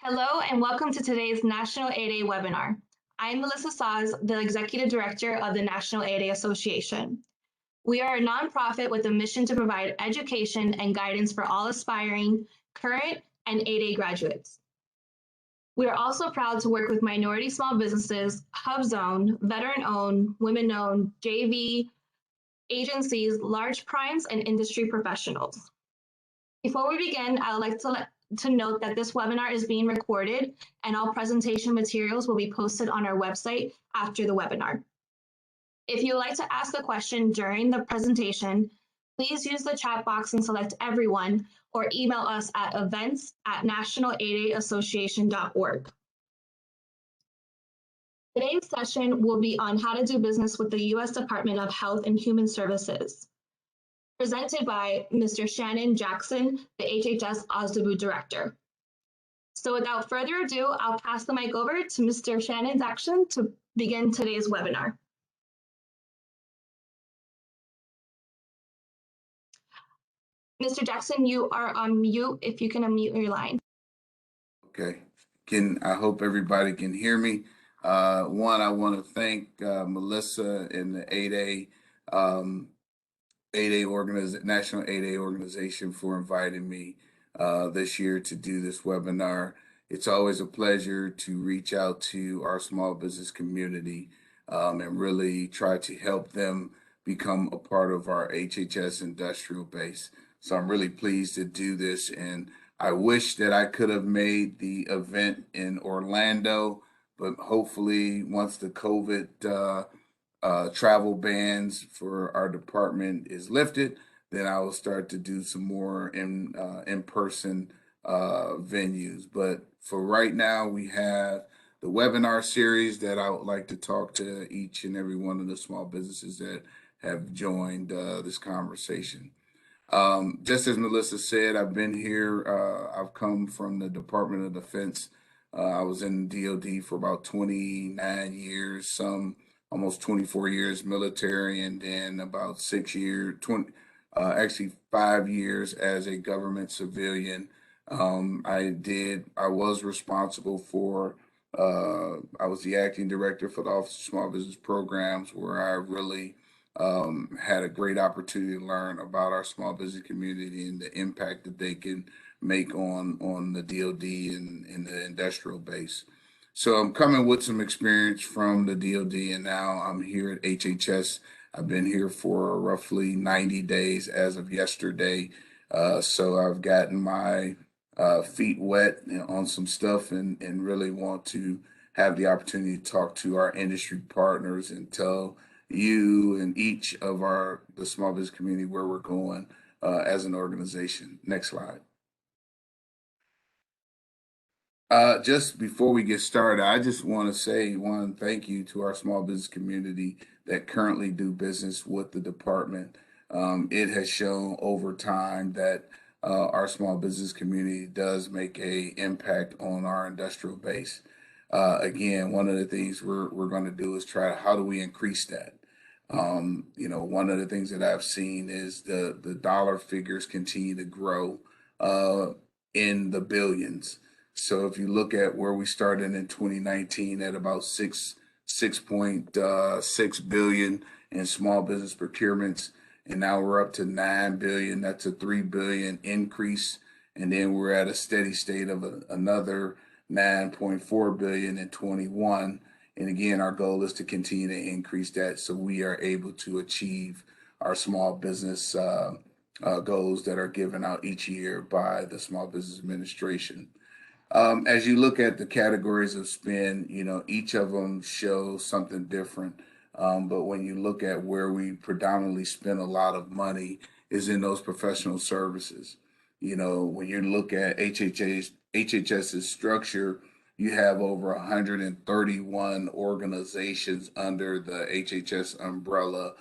Hello and welcome to today's National 8A webinar. I'm Melissa Saz, the Executive Director of the National 8A Association. We are a nonprofit with a mission to provide education and guidance for all aspiring, current, and 8A graduates. We are also proud to work with minority small businesses, HubZone, veteran-owned, women-owned, JV, agencies, large primes, and industry professionals. Before we begin, I would like to note that this webinar is being recorded and all presentation materials will be posted on our website after the webinar. If you would like to ask a question during the presentation, please use the chat box and select everyone or email us at events@national8aassociation.org. Today's session will be on how to do business with the U.S. Department of Health and Human Services, presented by Mr. Shannon Jackson, the HHS OSDBU Director. So without further ado, I'll pass the mic over to Mr. Shannon Jackson to begin today's webinar. Mr. Jackson, you are on mute. If you can unmute your line. Okay. I hope everybody can hear me. One, I want to thank Melissa and the 8A National 8A organization for inviting me this year to do this webinar. It's always a pleasure to reach out to our small business community and really try to help them become a part of our HHS industrial base. So I'm really pleased to do this, and I wish that I could have made the event in Orlando, but hopefully once the COVID travel bans for our department is lifted, then I will start to do some more in-person venues. But for right now, we have the webinar series that I would like to talk to each and every one of the small businesses that have joined this conversation. Just as Melissa said, I've been here. I've come from the Department of Defense. I was in DOD for about 29 years, almost 24 years military, and then about 6 years, actually 5 years as a government civilian. I was responsible for, I was the acting director for the Office of Small Business Programs, where I really had a great opportunity to learn about our small business community and the impact that they can make on the DOD and the industrial base. So I'm coming with some experience from the DOD, and now I'm here at HHS. I've been here for roughly 90 days as of yesterday. So I've gotten my feet wet on some stuff and really want to have the opportunity to talk to our industry partners and tell you and each of the small business community where we're going as an organization. Next slide. Just before we get started, I just want to say one thank you to our small business community that currently do business with the department. It has shown over time that our small business community does make an impact on our industrial base. Again, one of the things we're going to do is how do we increase that? One of the things that I've seen is the dollar figures continue to grow in the billions. So if you look at where we started in 2019 at about 6.6 billion in small business procurements, and now we're up to 9 billion. That's a 3 billion increase, and then we're at a steady state of another 9.4 billion in 21. And again, our goal is to continue to increase that so we are able to achieve our small business goals that are given out each year by the Small Business Administration. As you look at the categories of spend, each of them shows something different. But when you look at where we predominantly spend a lot of money is in those professional services. When you look at HHS's structure, you have over 131 organizations under the HHS umbrella.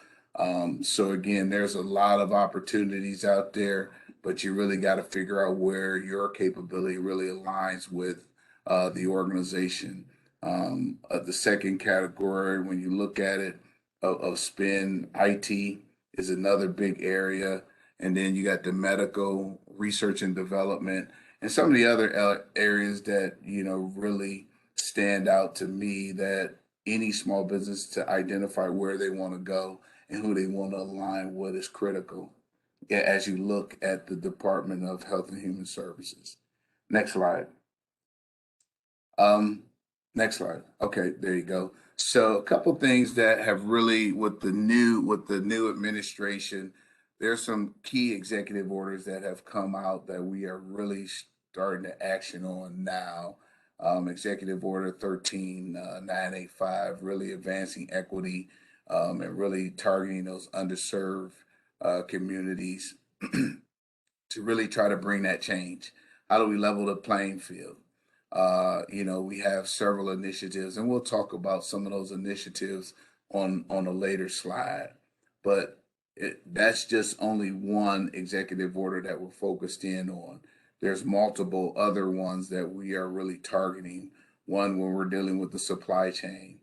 So again, there's a lot of opportunities out there, but you really got to figure out where your capability really aligns with the organization. The second category, when you look at it of spend, IT is another big area. And then you got the medical research and development. And some of the other areas that, really stand out to me that any small business to identify where they want to go and who they want to align with is critical as you look at the Department of Health and Human Services. Next slide. Um, Next slide. Okay, there you go. So a couple things that have really with the new administration, there's some key executive orders that have come out that we are really starting to action on now. Executive Order 13985, really advancing equity and really targeting those underserved communities to really try to bring that change. How do we level the playing field? We have several initiatives, and we'll talk about some of those initiatives on a later slide. But that's just only one executive order that we're focused in on. There's multiple other ones that we are really targeting. One when we're dealing with the supply chain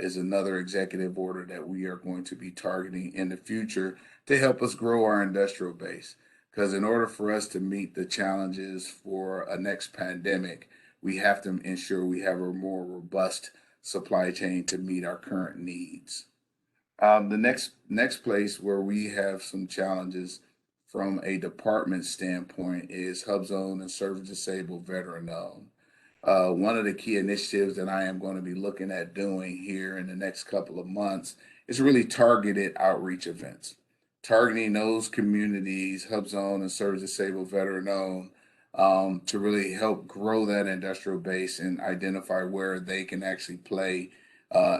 is another executive order that we are going to be targeting in the future to help us grow our industrial base. Because in order for us to meet the challenges for a next pandemic, we have to ensure we have a more robust supply chain to meet our current needs. The next place where we have some challenges from a department standpoint is HUBZone and Service Disabled Veteran Owned. One of the key initiatives that I am going to be looking at doing here in the next couple of months is really targeted outreach events, targeting those communities, HUBZone and Service Disabled Veteran Owned, to really help grow that industrial base and identify where they can actually play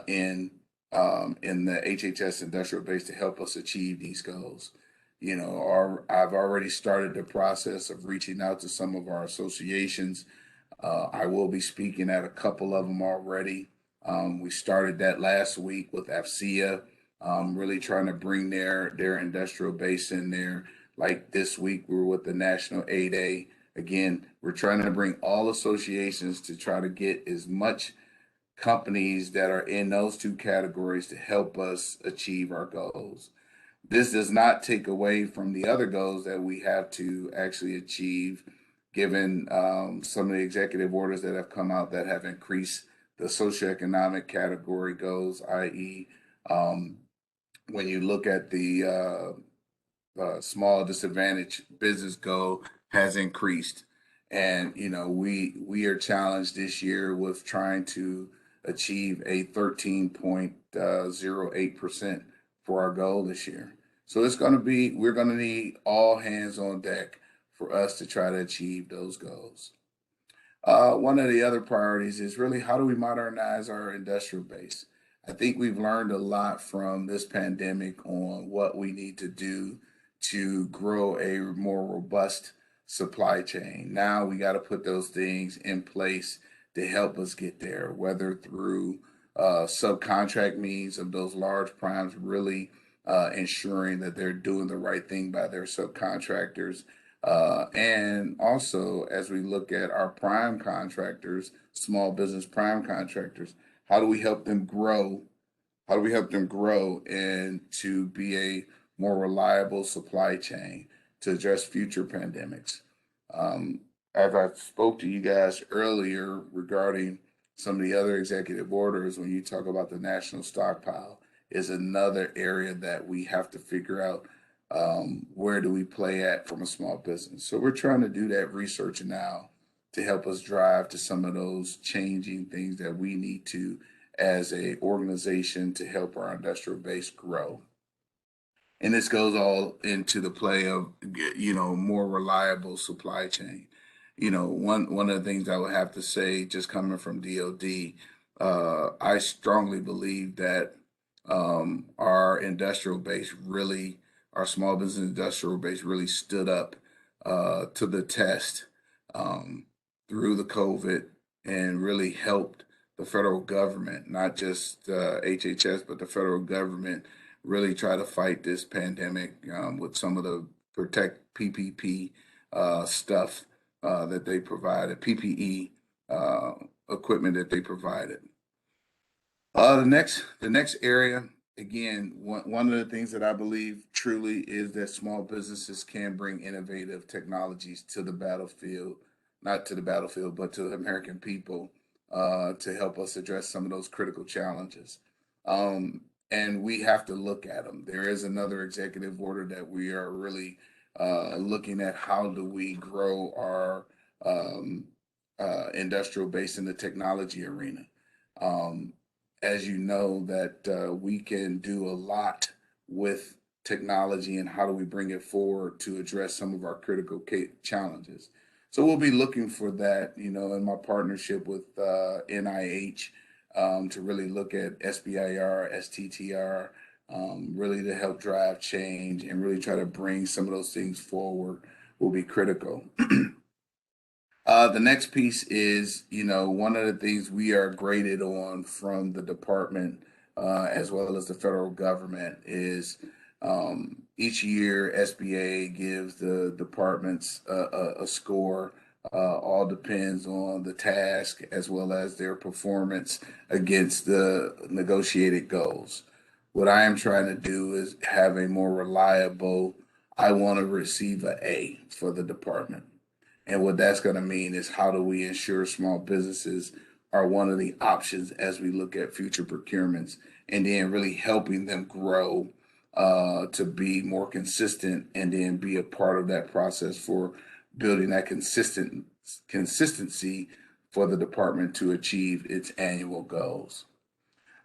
in the HHS industrial base to help us achieve these goals. I've already started the process of reaching out to some of our associations. I will be speaking at a couple of them already. We started that last week with AFCEA, really trying to bring their industrial base in there. Like this week, we were with the National 8A. Again, we're trying to bring all associations to try to get as much companies that are in those two categories to help us achieve our goals. This does not take away from the other goals that we have to actually achieve, given some of the executive orders that have come out that have increased the socioeconomic category goals, i.e., when you look at the small disadvantaged business goal has increased. And, we are challenged this year with trying to achieve a 13.08% for our goal this year. So we're going to need all hands on deck for us to try to achieve those goals. One of the other priorities is really how do we modernize our industrial base? I think we've learned a lot from this pandemic on what we need to do to grow a more robust supply chain. Now we got to put those things in place to help us get there, whether through subcontract means of those large primes really ensuring that they're doing the right thing by their subcontractors. And also, as we look at our prime contractors, small business prime contractors, how do we help them grow? How do we help them grow and to be a more reliable supply chain to address future pandemics? As I spoke to you guys earlier regarding some of the other executive orders, when you talk about the national stockpile, is another area that we have to figure out where do we play at from a small business. So we're trying to do that research now to help us drive to some of those changing things that we need to as a organization to help our industrial base grow. And this goes all into the play of, more reliable supply chain. One of the things I would have to say, just coming from DOD, I strongly believe that our industrial base really, our small business industrial base really stood up to the test through the COVID and really helped the federal government, not just HHS, but the federal government really try to fight this pandemic with some of the Protect PPP stuff that they provided, PPE equipment that they provided. The next area, again, one of the things that I believe truly is that small businesses can bring innovative technologies to the battlefield not to the battlefield, but to the American people to help us address some of those critical challenges. And we have to look at them. There is another executive order that we are really looking at. How do we grow our um, industrial base in the technology arena? Um, as you know, that we can do a lot with technology, and how do we bring it forward to address some of our critical challenges. So we'll be looking for that, in my partnership with NIH to really look at SBIR, STTR, really to help drive change and really try to bring some of those things forward will be critical. The next piece is, one of the things we are graded on from the department as well as the federal government is each year SBA gives the departments a score. All depends on the task as well as their performance against the negotiated goals. What I am trying to do is have a more reliable, I want to receive an A for the department. And what that's going to mean is how do we ensure small businesses are one of the options as we look at future procurements, and then really helping them grow to be more consistent and then be a part of that process for building that consistency for the department to achieve its annual goals.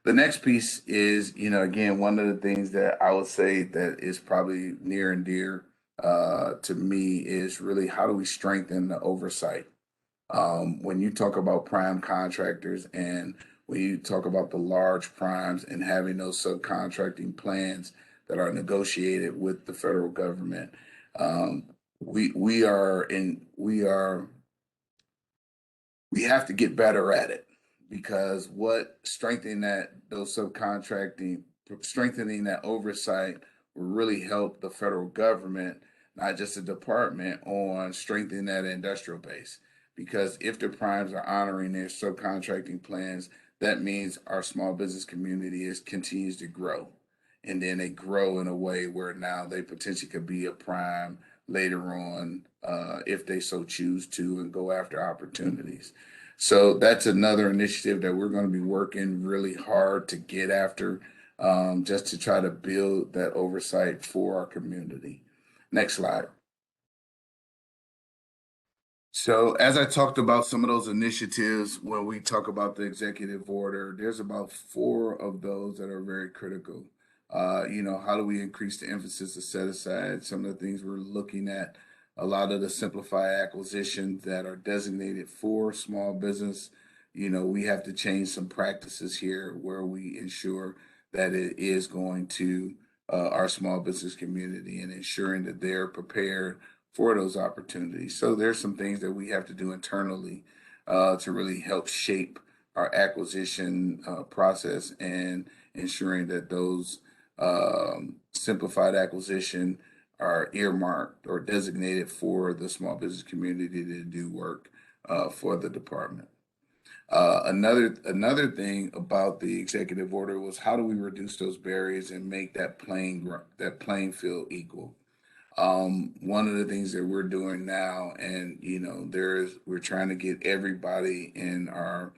The next piece is, again, one of the things that I would say that is probably near and dear to me is really how do we strengthen the oversight? When you talk about prime contractors and when you talk about the large primes and having those subcontracting plans that are negotiated with the federal government, um, we have to get better at it, because what strengthening strengthening that oversight will really help the federal government, not just the department, on strengthening that industrial base. Because if the primes are honoring their subcontracting plans, that means our small business community continues to grow. And then they grow in a way where now they potentially could be a prime later on if they so choose to and go after opportunities. So that's another initiative that we're going to be working really hard to get after, just to try to build that oversight for our community. Next slide. So as I talked about some of those initiatives, when we talk about the executive order, there's about 4 of those that are very critical. How do we increase the emphasis to set aside? Some of the things we're looking at, a lot of the simplified acquisitions that are designated for small business. We have to change some practices here where we ensure that it is going to our small business community and ensuring that they're prepared for those opportunities. So there's some things that we have to do internally to really help shape our acquisition process and ensuring that those simplified acquisition are earmarked or designated for the small business community to do work for the department. Another thing about the executive order was how do we reduce those barriers and make that playing field equal. One of the things that we're doing now, and we're trying to get everybody in our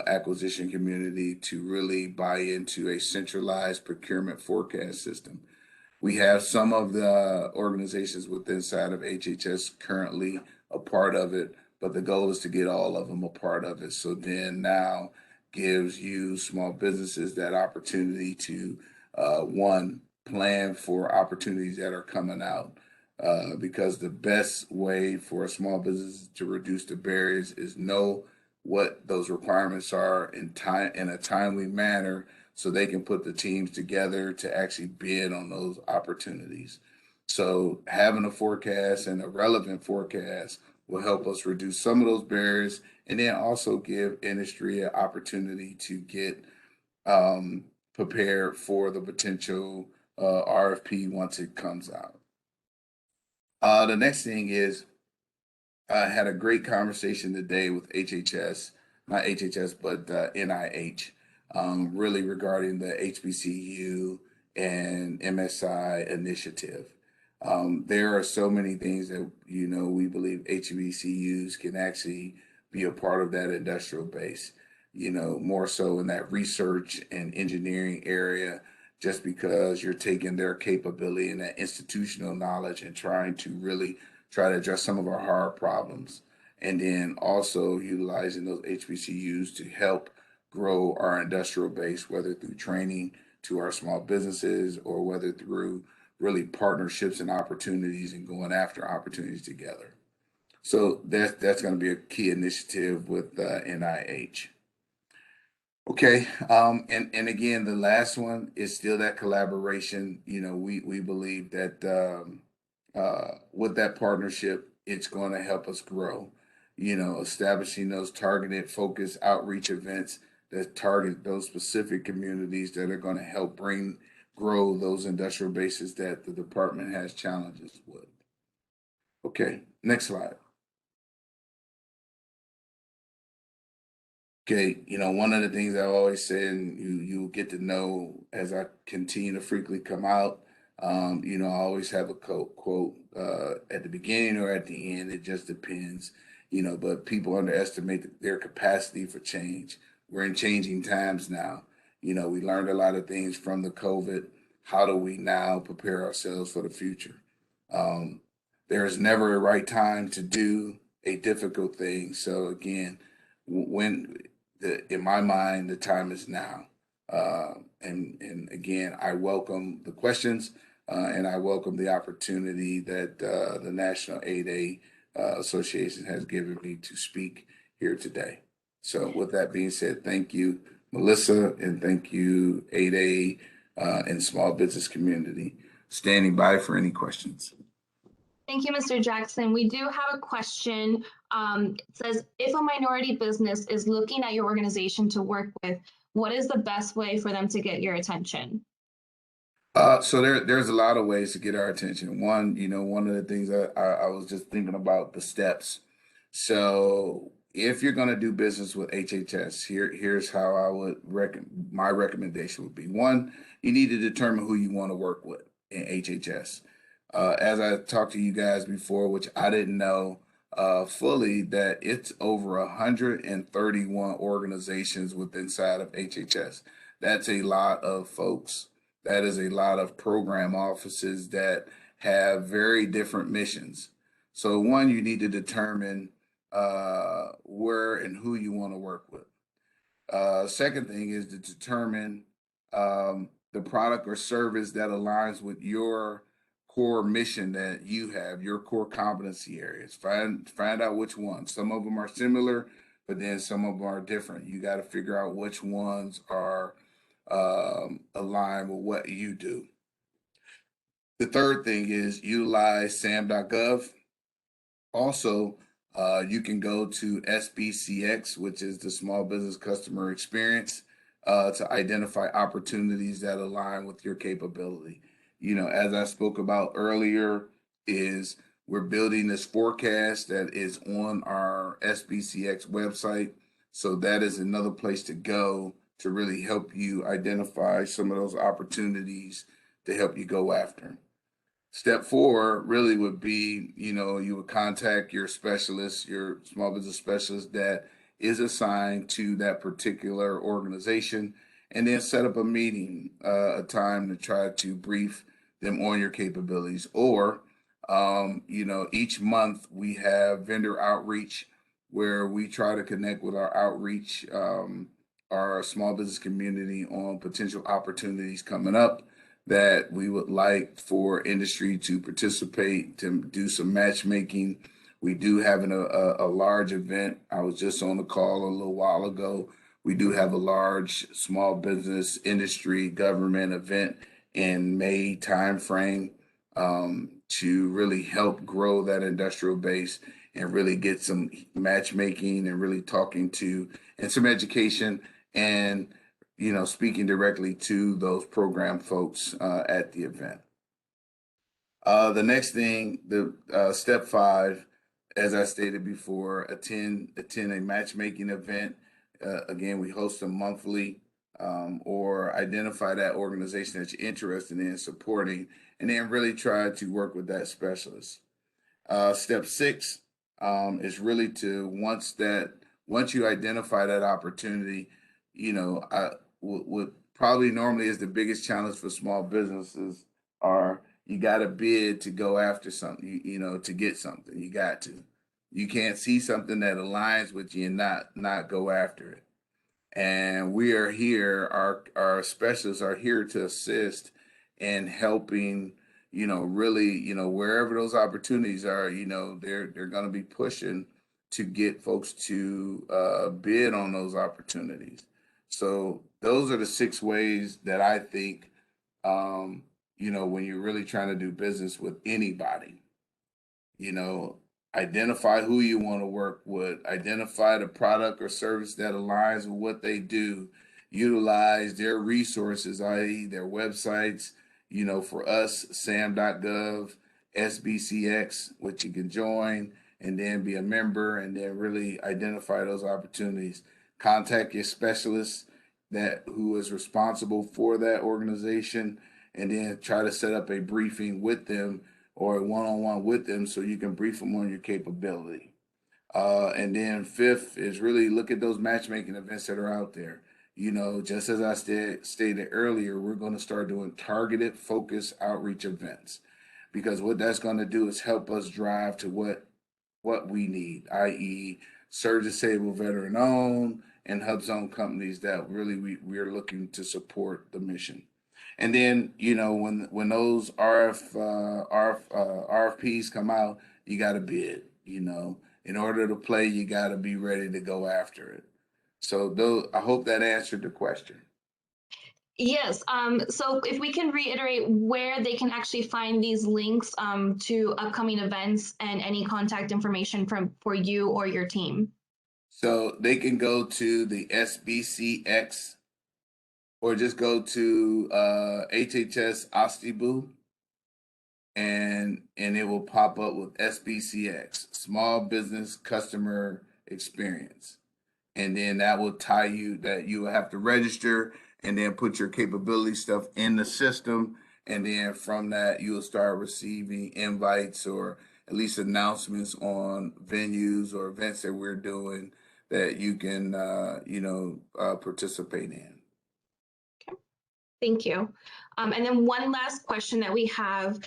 acquisition community to really buy into a centralized procurement forecast system. We have some of the organizations within inside of HHS currently a part of it, but the goal is to get all of them a part of it. So then now gives you small businesses that opportunity to one, plan for opportunities that are coming out. Because the best way for a small business to reduce the barriers is know what those requirements are in a timely manner so they can put the teams together to actually bid on those opportunities. So having a forecast and a relevant forecast will help us reduce some of those barriers and then also give industry an opportunity to get prepared for the potential RFP once it comes out. The next thing is I had a great conversation today with HHS, not HHS, but NIH, really regarding the HBCU and MSI initiative. There are so many things that, we believe HBCUs can actually be a part of that industrial base, more so in that research and engineering area, just because you're taking their capability and that institutional knowledge and trying to really try to address some of our hard problems. And then also utilizing those HBCUs to help grow our industrial base, whether through training to our small businesses or whether through really partnerships and opportunities and going after opportunities together. So that's going to be a key initiative with NIH. Okay, and again, the last one is still that collaboration. We believe that with that partnership, it's going to help us grow. Establishing those targeted, focused outreach events that target those specific communities that are going to help grow those industrial bases that the department has challenges with. Okay, next slide. Okay, one of the things I always say, and you get to know as I continue to frequently come out, I always have a quote at the beginning or at the end. It just depends, but people underestimate their capacity for change. We're in changing times now. We learned a lot of things from the COVID. How do we now prepare ourselves for the future? There is never a right time to do a difficult thing. So again, when in my mind, the time is now. And again, I welcome the questions and I welcome the opportunity that the National 8A Association has given me to speak here today. So with that being said, thank you, Melissa, and thank you, 8A and small business community. Standing by for any questions. Thank you, Mr. Jackson. We do have a question. It says, if a minority business is looking at your organization to work with, what is the best way for them to get your attention? So there's a lot of ways to get our attention. One of the things I was just thinking about the steps. So if you're going to do business with HHS, here's how I would my recommendation would be. One, you need to determine who you want to work with in HHS. As I talked to you guys before, which I didn't know fully, that it's over 131 organizations within inside of HHS. That's a lot of folks. That is a lot of program offices that have very different missions. So one, you need to determine where and who you want to work with. Second thing is to determine the product or service that aligns with your core mission that you have, your core competency areas. Find out which ones. Some of them are similar, but then some of them are different. You got to figure out which ones are aligned with what you do. The third thing is utilize SAM.gov. Also, you can go to SBCX, which is the Small Business Customer Experience, to identify opportunities that align with your capability. As I spoke about earlier, is we're building this forecast that is on our SBCX website. So that is another place to go to really help you identify some of those opportunities to help you go after. Step 4 really would be, you would contact your specialist, your small business specialist that is assigned to that particular organization, and then set up a meeting, a time to try to brief them on your capabilities. Or, each month we have vendor outreach where we try to connect with our outreach, our small business community on potential opportunities coming up that we would like for industry to participate, to do some matchmaking. We do have a large event. I was just on the call a little while ago. We do have a large small business industry government event in May timeframe to really help grow that industrial base and really get some matchmaking and really talking to and some education and speaking directly to those program folks at the event. The next thing, the step 5, as I stated before, attend a matchmaking event. Again, we host them monthly. or identify that organization that you're interested in supporting, and then really try to work with that specialist. Step 6 is really to once you identify that opportunity, what probably normally is the biggest challenge for small businesses are you got to bid to go after something, to get something. You got to. You can't see something that aligns with you and not go after it. And we are here, our specialists are here to assist in helping, really, wherever those opportunities are, they're going to be pushing to get folks to bid on those opportunities. So those are the 6 ways that I think, when you're really trying to do business with anybody, you know, identify who you want to work with, identify the product or service that aligns with what they do, utilize their resources, i.e., their websites, for us, sam.gov, SBCX, which you can join and then be a member and then really identify those opportunities. Contact your specialist who is responsible for that organization and then try to set up a briefing with them or a one-on-one with them so you can brief them on your capability. And then 5th is really look at those matchmaking events that are out there. Just as I stated earlier, we're going to start doing targeted focus outreach events because what that's going to do is help us drive to what we need, i.e. serve disabled veteran owned and hub zone companies that really we're looking to support the mission. And then, when those RFPs come out, you got to bid. In order to play, you got to be ready to go after it. So, I hope that answered the question. Yes. So if we can reiterate where they can actually find these links to upcoming events and any contact information for you or your team. So they can go to the SBCX or just go to HHS Ostibu and it will pop up with SBCX, Small Business Customer Experience. And then that will tie you that you will have to register and then put your capability stuff in the system. And then from that, you'll start receiving invites or at least announcements on venues or events that we're doing that you can, participate in. Thank you. And then one last question that we have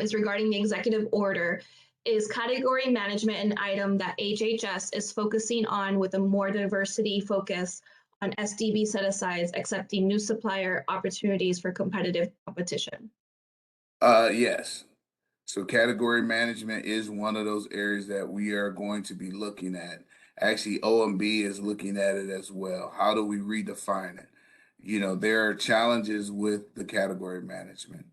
is regarding the executive order. Is category management an item that HHS is focusing on with a more diversity focus on SDB set-asides, accepting new supplier opportunities for competitive competition? Yes. So category management is one of those areas that we are going to be looking at. Actually, OMB is looking at it as well. How do we redefine it? There are challenges with the category management.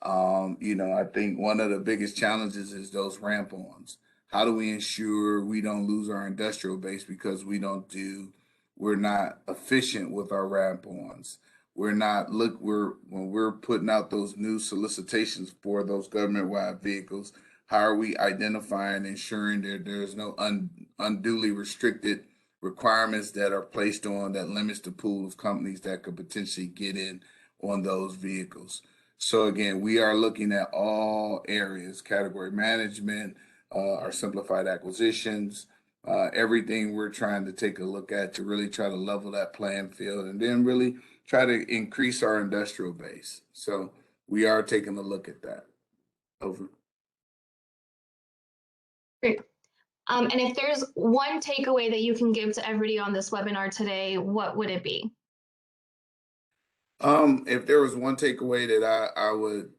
I think one of the biggest challenges is those ramp-ons. How do we ensure we don't lose our industrial base because we're not efficient with our ramp-ons? When we're putting out those new solicitations for those government-wide vehicles, how are we identifying and ensuring that there's no unduly restricted requirements that are placed on that limits the pool of companies that could potentially get in on those vehicles? So again, we are looking at all areas, category management, our simplified acquisitions, everything we're trying to take a look at to really try to level that playing field and then really try to increase our industrial base. So we are taking a look at that. Over. Great. And if there's one takeaway that you can give to everybody on this webinar today, what would it be? If there was one takeaway that I would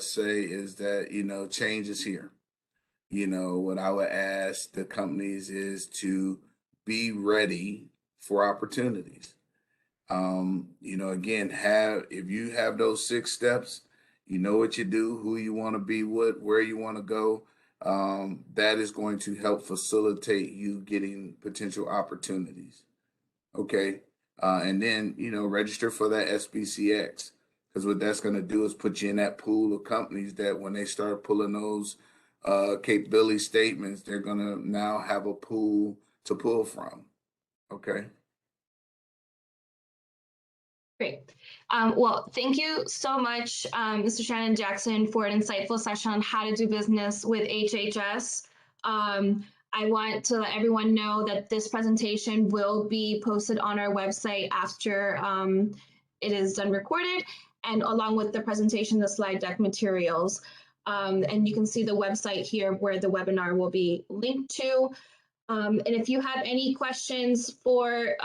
say is that, change is here. What I would ask the companies is to be ready for opportunities. Again, if you have those 6 steps, you know what you do, who you want to be with, where you want to go. That is going to help facilitate you getting potential opportunities. Okay. And then, register for that SBCX because what that's going to do is put you in that pool of companies that when they start pulling those capability statements, they're going to now have a pool to pull from. Okay. Great. Well, thank you so much, Mr. Shannon Jackson, for an insightful session on how to do business with HHS. I want to let everyone know that this presentation will be posted on our website after it is done recorded, and along with the presentation, the slide deck materials. And you can see the website here where the webinar will be linked to. And if you have any questions for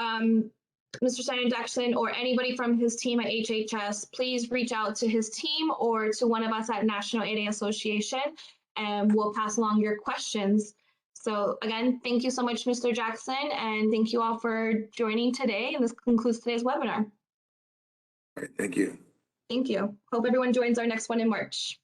Mr. Shannon Jackson or anybody from his team at HHS, please reach out to his team or to one of us at National 8A Association, and we'll pass along your questions. So again, thank you so much, Mr. Jackson, and thank you all for joining today. And this concludes today's webinar. All right, thank you. Thank you. Hope everyone joins our next one in March.